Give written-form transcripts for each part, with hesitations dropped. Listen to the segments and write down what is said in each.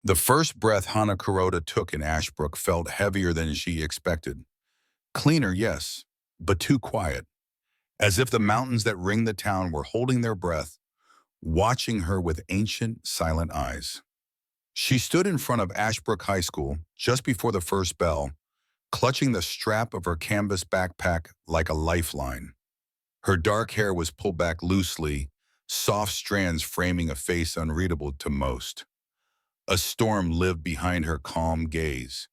The first breath Hana Kuroda took in Ashbrook felt heavier than she expected. Cleaner, yes, but too quiet, as if the mountains that ring the town were holding their breath, watching her with ancient, silent eyes. She stood in front of Ashbrook High School just before the first bell, clutching the strap of her canvas backpack like a lifeline. Her dark hair was pulled back loosely, soft strands framing a face unreadable to most. A storm lived behind her calm gaze,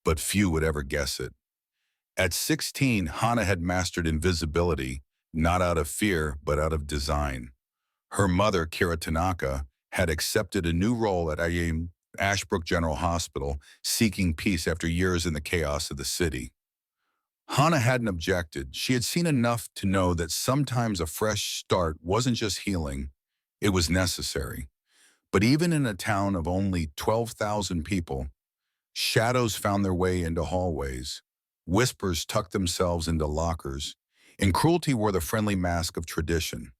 but few would ever guess it. At 16, Hana had mastered invisibility, not out of fear, but out of design. Her mother, Kira Tanaka, had accepted a new role at Ashbrook General Hospital, seeking peace after years in the chaos of the city. Hana hadn't objected. She had seen enough to know that sometimes a fresh start wasn't just healing, it was necessary. But even in a town of only 12,000 people, shadows found their way into hallways, whispers tucked themselves into lockers, and cruelty wore the friendly mask of tradition.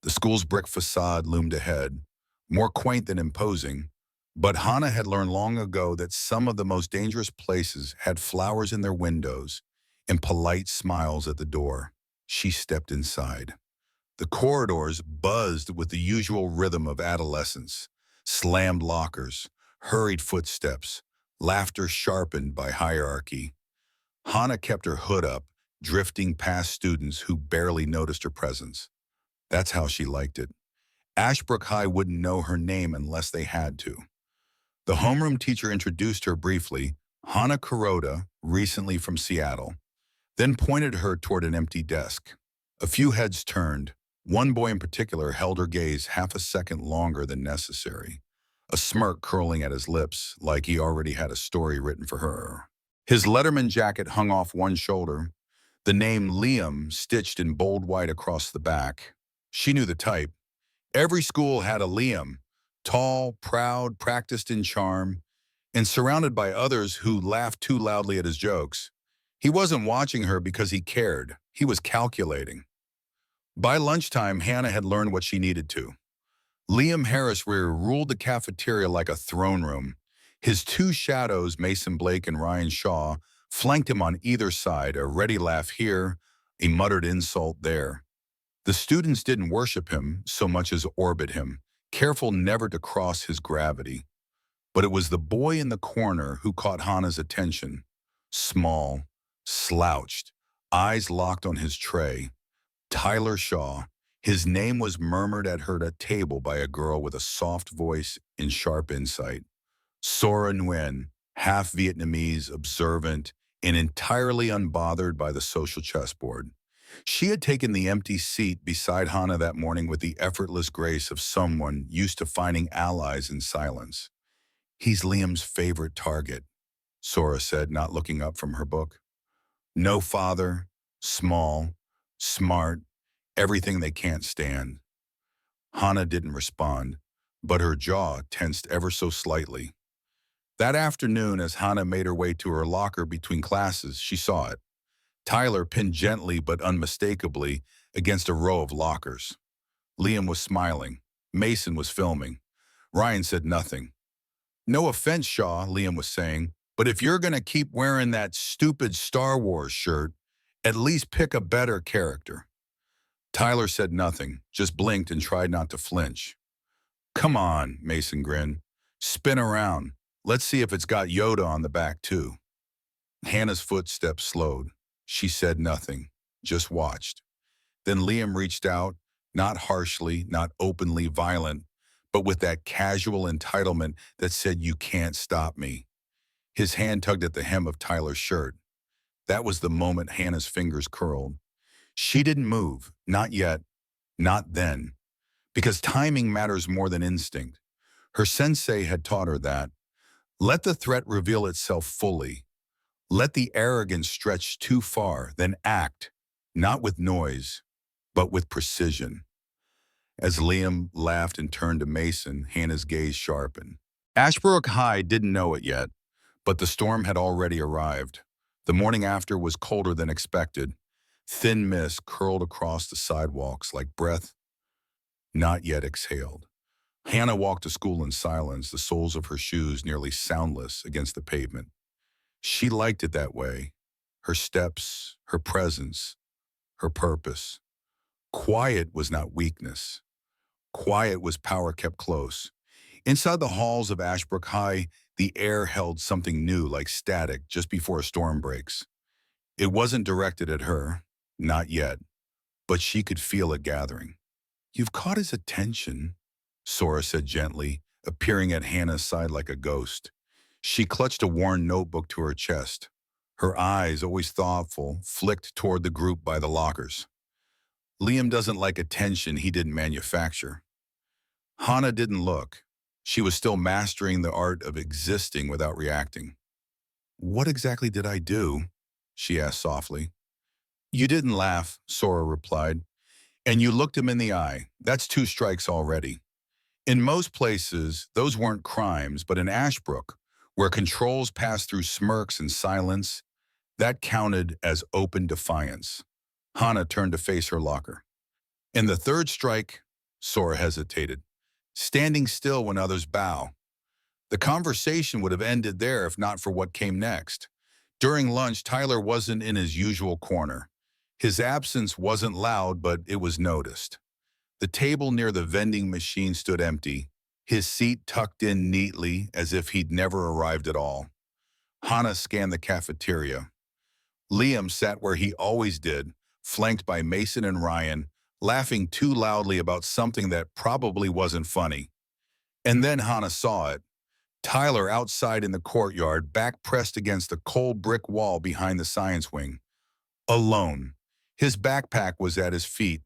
The school's brick facade loomed ahead, more quaint than imposing, but Hana had learned long ago that some of the most dangerous places had flowers in their windows and polite smiles at the door. She stepped inside. The corridors buzzed with the usual rhythm of adolescence, slammed lockers, hurried footsteps, laughter sharpened by hierarchy. Hana kept her hood up, drifting past students who barely noticed her presence. That's how she liked it. Ashbrook High wouldn't know her name unless they had to. The homeroom teacher introduced her briefly, Hana Kuroda, recently from Seattle, then pointed her toward an empty desk. A few heads turned. One boy in particular held her gaze half a second longer than necessary, a smirk curling at his lips like he already had a story written for her. His Letterman jacket hung off one shoulder, the name Liam stitched in bold white across the back. She knew the type. Every school had a Liam, tall, proud, practiced in charm, and surrounded by others who laughed too loudly at his jokes. He wasn't watching her because he cared. He was calculating. By lunchtime, Hannah had learned what she needed to. Liam Harris ruled the cafeteria like a throne room. His two shadows, Mason Blake and Ryan Shaw, flanked him on either side, a ready laugh here, a muttered insult there. The students didn't worship him so much as orbit him, careful never to cross his gravity. But it was the boy in the corner who caught Hannah's attention. Small, slouched, eyes locked on his tray. Tyler Shaw. His name was murmured at her at table by a girl with a soft voice and sharp insight. Sora Nguyen, half Vietnamese, observant, and entirely unbothered by the social chessboard. She had taken the empty seat beside Hana that morning with the effortless grace of someone used to finding allies in silence. He's Liam's favorite target, Sora said, not looking up from her book. No father, small, smart, everything they can't stand. Hana didn't respond, but her jaw tensed ever so slightly. That afternoon, as Hana made her way to her locker between classes, she saw it. Tyler pinned gently but unmistakably against a row of lockers. Liam was smiling. Mason was filming. Ryan said nothing. No offense, Shaw, Liam was saying, but if you're going to keep wearing that stupid Star Wars shirt, at least pick a better character. Tyler said nothing, just blinked and tried not to flinch. Come on, Mason grinned. Spin around. Let's see if it's got Yoda on the back, too. Hannah's footsteps slowed. She said nothing, just watched. Then Liam reached out, not harshly, not openly violent, but with that casual entitlement that said, "You can't stop me." His hand tugged at the hem of Tyler's shirt. That was the moment Hannah's fingers curled. She didn't move, not yet, not then, because timing matters more than instinct. Her sensei had taught her that. Let the threat reveal itself fully. Let the arrogance stretch too far, then act, not with noise, but with precision. As Liam laughed and turned to Mason, Hannah's gaze sharpened. Ashbrook High didn't know it yet, but the storm had already arrived. The morning after was colder than expected. Thin mist curled across the sidewalks like breath not yet exhaled. Hannah walked to school in silence, the soles of her shoes nearly soundless against the pavement. She liked it that way. Her steps, her presence, her purpose. Quiet was not weakness. Quiet was power kept close. Inside the halls of Ashbrook High, the air held something new like static just before a storm breaks. It wasn't directed at her, not yet, but she could feel it gathering. "You've caught his attention," Sora said gently, appearing at Hannah's side like a ghost. She clutched a worn notebook to her chest. Her eyes, always thoughtful, flicked toward the group by the lockers. "Liam doesn't like attention he didn't manufacture." Hana didn't look. She was still mastering the art of existing without reacting. "What exactly did I do?" she asked softly. "You didn't laugh," Sora replied, "and you looked him in the eye. That's 2 strikes already." In most places, those weren't crimes, but in Ashbrook, where controls passed through smirks and silence, that counted as open defiance. Hana turned to face her locker. "In the 3rd strike," Sora hesitated, standing still when others bow. The conversation would have ended there if not for what came next. During lunch, Tyler wasn't in his usual corner. His absence wasn't loud, but it was noticed. The table near the vending machine stood empty, his seat tucked in neatly as if he'd never arrived at all. Hana scanned the cafeteria. Liam sat where he always did, flanked by Mason and Ryan, laughing too loudly about something that probably wasn't funny. And then Hana saw it. Tyler outside in the courtyard, back pressed against the cold brick wall behind the science wing. Alone. His backpack was at his feet.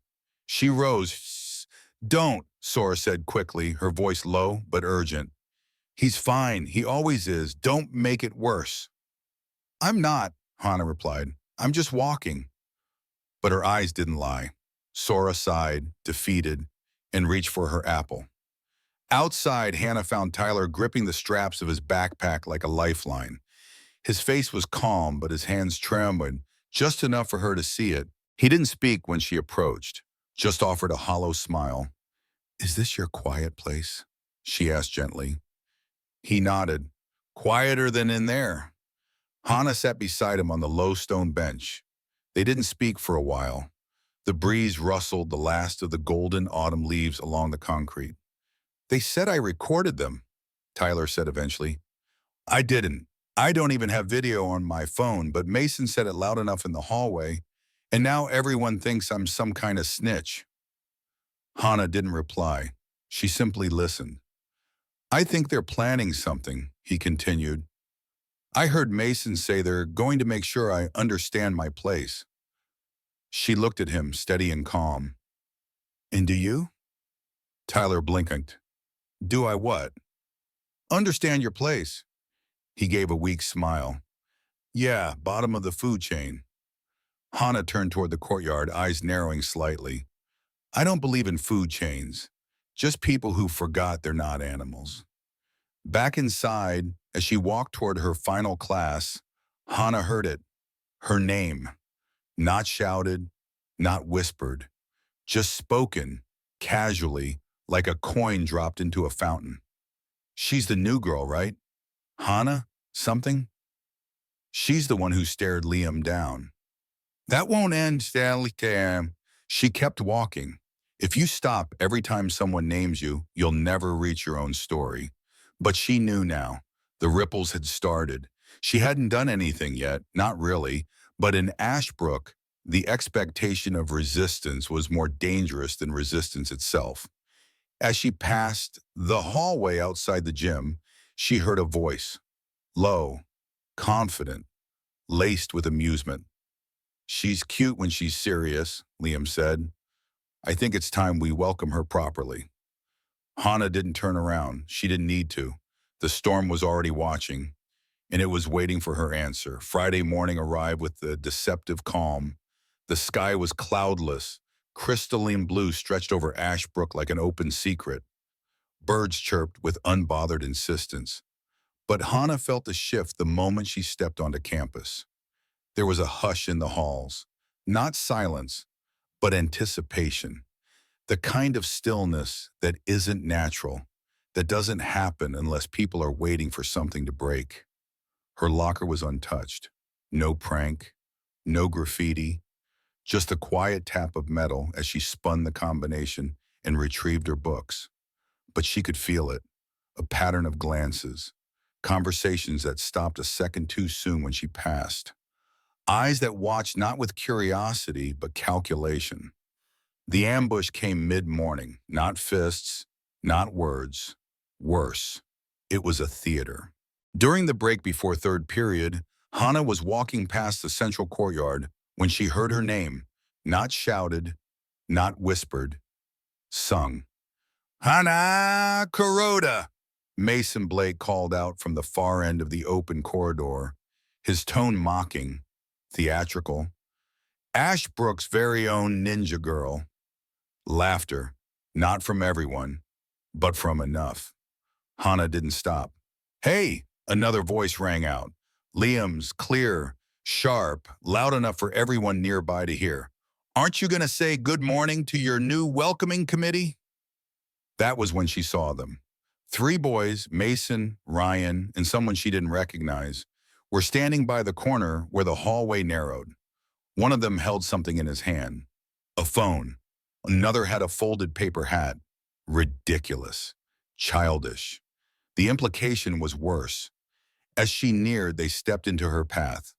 She rose. "Shh, don't," Sora said quickly, her voice low but urgent. "He's fine. He always is. Don't make it worse." "I'm not," Hana replied. "I'm just walking." But her eyes didn't lie. Sora sighed, defeated, and reached for her apple. Outside, Hannah found Tyler gripping the straps of his backpack like a lifeline. His face was calm, but his hands trembled, just enough for her to see it. He didn't speak when she approached, just offered a hollow smile. "Is this your quiet place?" she asked gently. He nodded. "Quieter than in there." Hana sat beside him on the low stone bench. They didn't speak for a while. The breeze rustled the last of the golden autumn leaves along the concrete. "They said I recorded them," Tyler said eventually. "I didn't. I don't even have video on my phone, but Mason said it loud enough in the hallway, and now everyone thinks I'm some kind of snitch." Hana didn't reply. She simply listened. "I think they're planning something," he continued. "I heard Mason say they're going to make sure I understand my place." She looked at him, steady and calm. "And do you?" Tyler blinked. "Do I what?" "Understand your place." He gave a weak smile. "Yeah, bottom of the food chain." Hana turned toward the courtyard, eyes narrowing slightly. "I don't believe in food chains. Just people who forgot they're not animals." Back inside, as she walked toward her final class, Hana heard it. Her name. Not shouted, not whispered. Just spoken, casually, like a coin dropped into a fountain. "She's the new girl, right? Hana? Something?" "She's the one who stared Liam down." "That won't end, Stanley Tam." She kept walking. "If you stop every time someone names you, you'll never reach your own story." But she knew now. The ripples had started. She hadn't done anything yet, not really, but in Ashbrook, the expectation of resistance was more dangerous than resistance itself. As she passed the hallway outside the gym, she heard a voice, low, confident, laced with amusement. "She's cute when she's serious," Liam said. "I think it's time we welcome her properly." Hana didn't turn around. She didn't need to. The storm was already watching, and it was waiting for her answer. Friday morning arrived with the deceptive calm. The sky was cloudless. Crystalline blue stretched over Ashbrook like an open secret. Birds chirped with unbothered insistence. But Hana felt a shift the moment she stepped onto campus. There was a hush in the halls. Not silence, but anticipation. The kind of stillness that isn't natural. That doesn't happen unless people are waiting for something to break. Her locker was untouched. No prank, no graffiti, just a quiet tap of metal as she spun the combination and retrieved her books. But she could feel it, a pattern of glances, conversations that stopped a second too soon when she passed. Eyes that watched not with curiosity, but calculation. The ambush came mid-morning, not fists, not words. Worse, it was a theater. During the break before third period, Hana was walking past the central courtyard when she heard her name, not shouted, not whispered, sung. Hana Kuroda! Mason Blake called out from the far end of the open corridor, his tone mocking, theatrical. Ashbrook's very own ninja girl. Laughter, not from everyone, but from enough. Hana didn't stop. Hey, another voice rang out. Liam's, clear, sharp, loud enough for everyone nearby to hear. Aren't you going to say good morning to your new welcoming committee? That was when she saw them. Three boys, Mason, Ryan, and someone she didn't recognize, were standing by the corner where the hallway narrowed. One of them held something in his hand. A phone. Another had a folded paper hat. Ridiculous. Childish. The implication was worse. As she neared, they stepped into her path.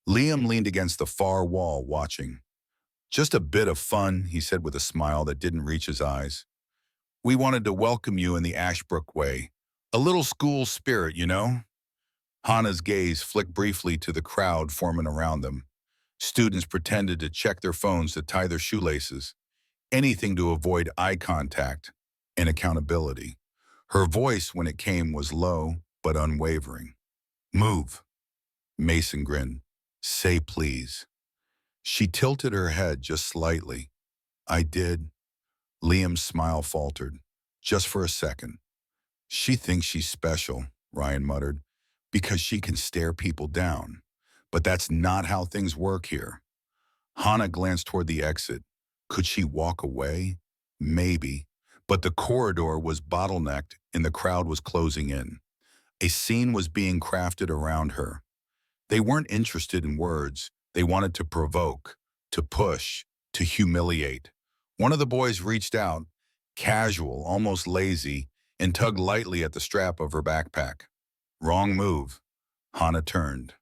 Liam leaned against the far wall, watching. Just a bit of fun, he said with a smile that didn't reach his eyes. We wanted to welcome you in the Ashbrook way. A little school spirit, you know? Hana's gaze flicked briefly to the crowd forming around them. Students pretended to check their phones to tie their shoelaces. Anything to avoid eye contact and accountability. Her voice, when it came, was low but unwavering. Move. Mason grinned. Say please. She tilted her head just slightly. I did. Liam's smile faltered. Just for a second. She thinks she's special, Ryan muttered, because she can stare people down. But that's not how things work here. Hana glanced toward the exit. Could she walk away? Maybe. But the corridor was bottlenecked and the crowd was closing in. A scene was being crafted around her. They weren't interested in words. They wanted to provoke, to push, to humiliate. One of the boys reached out, casual, almost lazy, and tugged lightly at the strap of her backpack. Wrong move. Hana turned.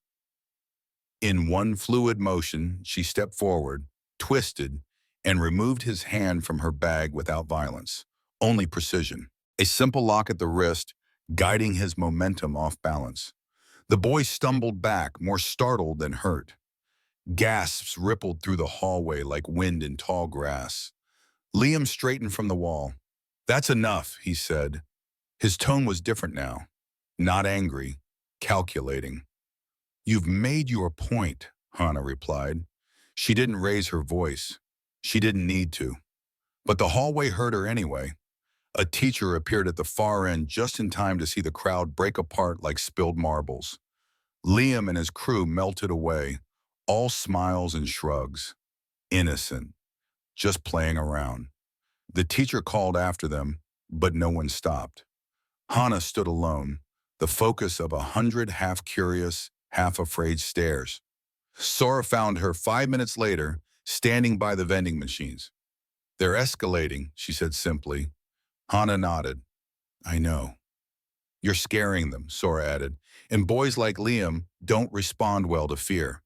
In one fluid motion, she stepped forward, twisted, and removed his hand from her bag without violence. Only precision. A simple lock at the wrist, guiding his momentum off balance. The boy stumbled back, more startled than hurt. Gasps rippled through the hallway like wind in tall grass. Liam straightened from the wall. That's enough, he said. His tone was different now. Not angry, calculating. You've made your point, Hana replied. She didn't raise her voice. She didn't need to. But the hallway heard her anyway. A teacher appeared at the far end just in time to see the crowd break apart like spilled marbles. Liam and his crew melted away, all smiles and shrugs. Innocent. Just playing around. The teacher called after them, but no one stopped. Hana stood alone, the focus of 100 half-curious, half-afraid stares. Sora found her 5 minutes later, standing by the vending machines. They're escalating, she said simply. Hana nodded. I know. You're scaring them, Sora added, and boys like Liam don't respond well to fear.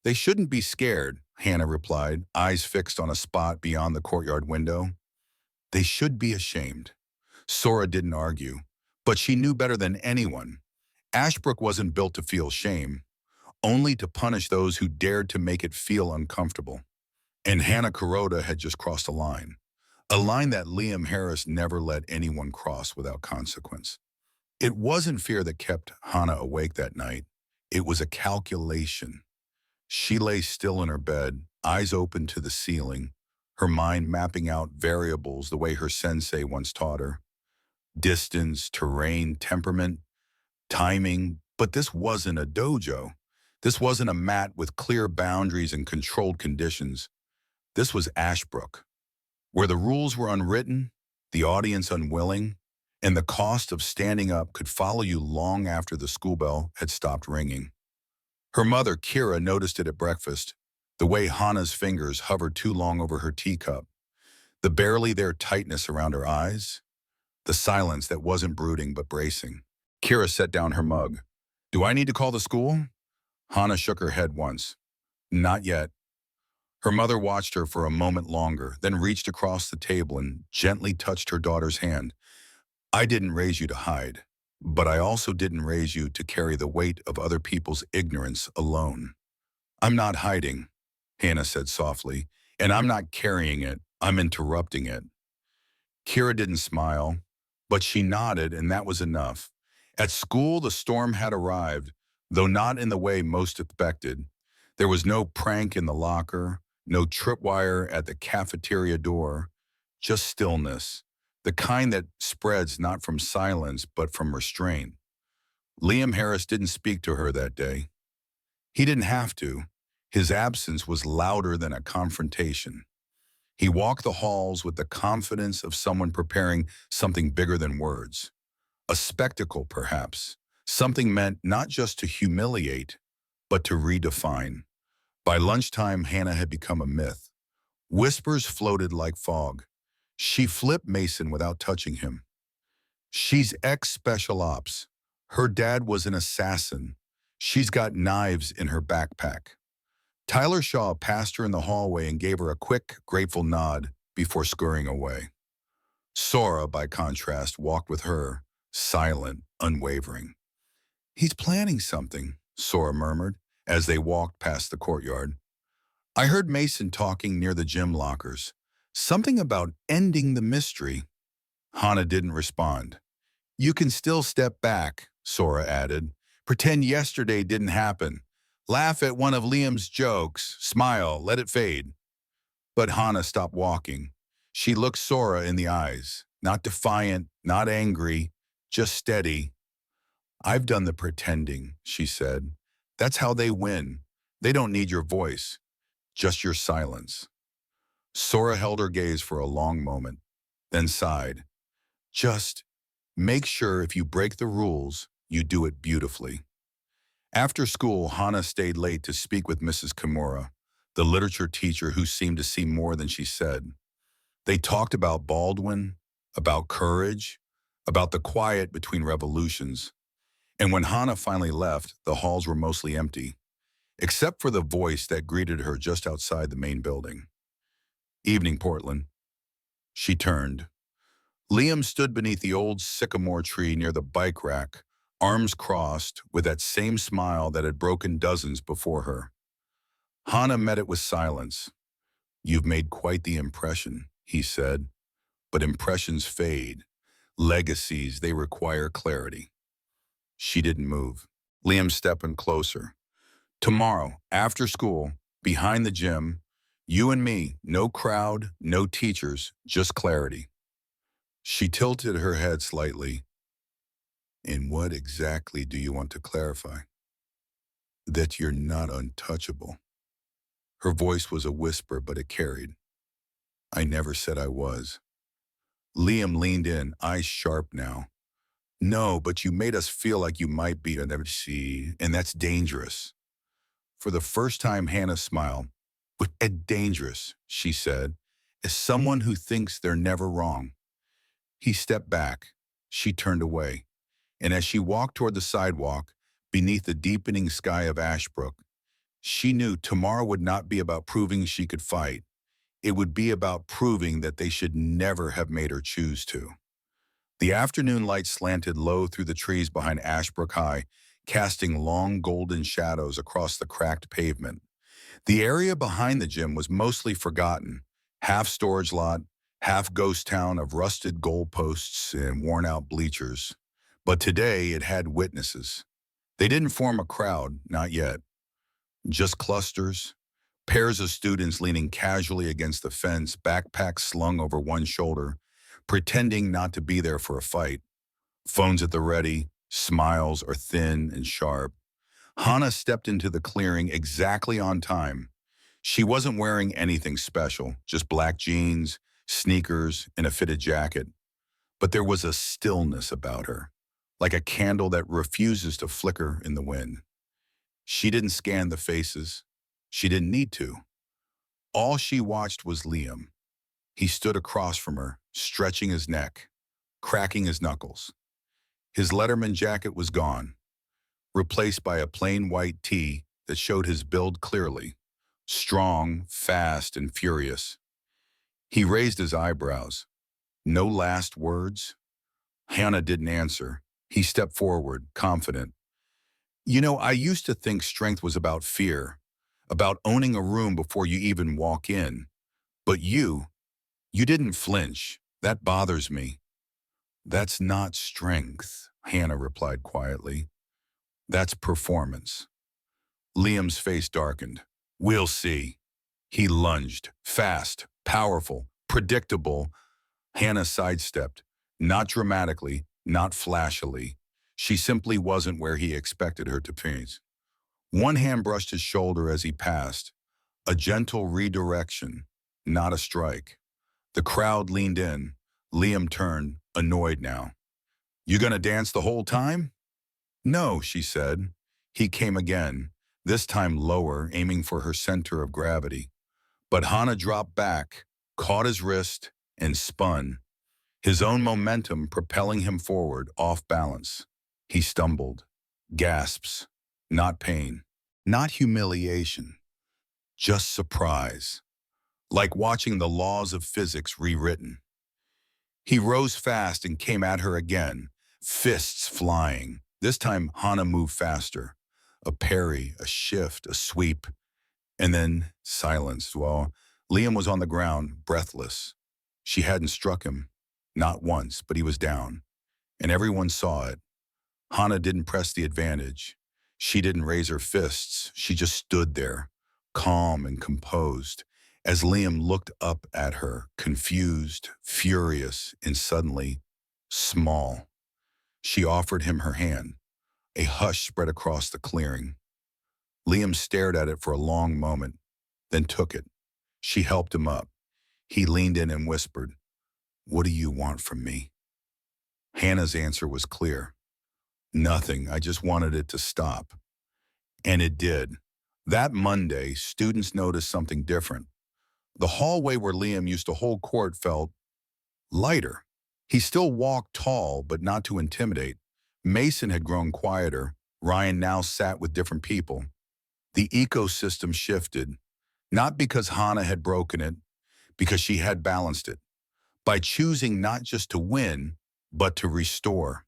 They shouldn't be scared, Hana replied, eyes fixed on a spot beyond the courtyard window. They should be ashamed. Sora didn't argue, but she knew better than anyone. Ashbrook wasn't built to feel shame, only to punish those who dared to make it feel uncomfortable. And Hana Kuroda had just crossed a line that Liam Harris never let anyone cross without consequence. It wasn't fear that kept Hana awake that night. It was a calculation. She lay still in her bed, eyes open to the ceiling, her mind mapping out variables the way her sensei once taught her. Distance, terrain, temperament, timing, but this wasn't a dojo. This wasn't a mat with clear boundaries and controlled conditions. This was Ashbrook, where the rules were unwritten, the audience unwilling, and the cost of standing up could follow you long after the school bell had stopped ringing. Her mother, Kira, noticed it at breakfast, the way Hana's fingers hovered too long over her teacup, the barely there tightness around her eyes, the silence that wasn't brooding but bracing. Kira set down her mug. "Do I need to call the school?" Hana shook her head once. "Not yet." Her mother watched her for a moment longer, then reached across the table and gently touched her daughter's hand. "I didn't raise you to hide, but I also didn't raise you to carry the weight of other people's ignorance alone." "I'm not hiding," Hannah said softly, "and I'm not carrying it, I'm interrupting it." Kira didn't smile, but she nodded, and that was enough. At school, the storm had arrived, though not in the way most expected. There was no prank in the locker, no tripwire at the cafeteria door, just stillness, the kind that spreads not from silence but from restraint. Liam Harris didn't speak to her that day. He didn't have to. His absence was louder than a confrontation. He walked the halls with the confidence of someone preparing something bigger than words. A spectacle, perhaps. Something meant not just to humiliate, but to redefine. By lunchtime, Hannah had become a myth. Whispers floated like fog. She flipped Mason without touching him. "She's ex-special ops. Her dad was an assassin. She's got knives in her backpack." Tyler Shaw passed her in the hallway and gave her a quick, grateful nod before scurrying away. Sora, by contrast, walked with her, silent, unwavering. "He's planning something," Sora murmured as they walked past the courtyard. "I heard Mason talking near the gym lockers. Something about ending the mystery." Hana didn't respond. "You can still step back," Sora added. "Pretend yesterday didn't happen. Laugh at one of Liam's jokes, smile, let it fade." But Hana stopped walking. She looked Sora in the eyes, not defiant, not angry, just steady. "I've done the pretending," she said. "That's how they win. They don't need your voice, just your silence." Sora held her gaze for a long moment, then sighed. "Just make sure if you break the rules, you do it beautifully." After school, Hana stayed late to speak with Mrs. Kimura, the literature teacher who seemed to see more than she said. They talked about Baldwin, about courage, about the quiet between revolutions. And when Hana finally left, the halls were mostly empty, except for the voice that greeted her just outside the main building. "Evening, Portland." She turned. Liam stood beneath the old sycamore tree near the bike rack, arms crossed, with that same smile that had broken dozens before her. Hana met it with silence. "You've made quite the impression," he said. "But impressions fade. Legacies, they require clarity." She didn't move. Liam stepped in closer. "Tomorrow, after school, behind the gym, you and me, no crowd, no teachers, just clarity." She tilted her head slightly. "In what exactly do you want to clarify?" "That you're not untouchable." Her voice was a whisper, but it carried. "I never said I was." Liam leaned in, eyes sharp now. "No, but you made us feel like you might be an MC, and that's dangerous." For the first time, Hannah smiled. "But dangerous," she said, "as someone who thinks they're never wrong." He stepped back. She turned away. And as she walked toward the sidewalk, beneath the deepening sky of Ashbrook, she knew tomorrow would not be about proving she could fight. It would be about proving that they should never have made her choose to. The afternoon light slanted low through the trees behind Ashbrook High, casting long golden shadows across the cracked pavement. The area behind the gym was mostly forgotten, half storage lot, half ghost town of rusted goalposts and worn-out bleachers. But today it had witnesses. They didn't form a crowd, not yet. Just clusters, pairs of students leaning casually against the fence, backpacks slung over one shoulder, pretending not to be there for a fight. Phones at the ready, smiles are thin and sharp. Hana stepped into the clearing exactly on time. She wasn't wearing anything special, just black jeans, sneakers, and a fitted jacket. But there was a stillness about her, like a candle that refuses to flicker in the wind. She didn't scan the faces. She didn't need to. All she watched was Liam. He stood across from her, stretching his neck, cracking his knuckles. His Letterman jacket was gone, replaced by a plain white tee that showed his build clearly, strong, fast, and furious. He raised his eyebrows. No last words? Hannah didn't answer. He stepped forward, confident. You know, I used to think strength was about fear, about owning a room before you even walk in. But you didn't flinch. That bothers me. That's not strength, Hannah replied quietly. That's performance. Liam's face darkened. We'll see. He lunged, fast, powerful, predictable. Hannah sidestepped, not dramatically, not flashily. She simply wasn't where he expected her to be. One hand brushed his shoulder as he passed, a gentle redirection, not a strike. The crowd leaned in. Liam turned, annoyed now. You gonna dance the whole time? No, she said. He came again, this time lower, aiming for her center of gravity. But Hana dropped back, caught his wrist, and spun, his own momentum propelling him forward, off balance. He stumbled. Gasps. Not pain. Not humiliation. Just surprise. Like watching the laws of physics rewritten. He rose fast and came at her again, fists flying. This time, Hana moved faster. A parry, a shift, a sweep, and then silence while Liam was on the ground, breathless. She hadn't struck him. Not once, but he was down. And everyone saw it. Hana didn't press the advantage. She didn't raise her fists. She just stood there, calm and composed, as Liam looked up at her, confused, furious, and suddenly small. She offered him her hand. A hush spread across the clearing. Liam stared at it for a long moment, then took it. She helped him up. He leaned in and whispered, "What do you want from me?" Hannah's answer was clear. Nothing, I just wanted it to stop. And it did. That Monday, students noticed something different. The hallway where Liam used to hold court felt lighter. He still walked tall, but not to intimidate. Mason had grown quieter. Ryan now sat with different people. The ecosystem shifted, not because Hana had broken it, because she had balanced it, by choosing not just to win, but to restore.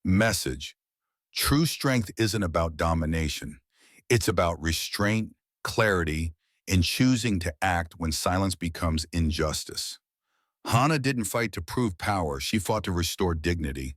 Message: true strength isn't about domination. It's about restraint, clarity, and choosing to act when silence becomes injustice. Hana didn't fight to prove power, she fought to restore dignity.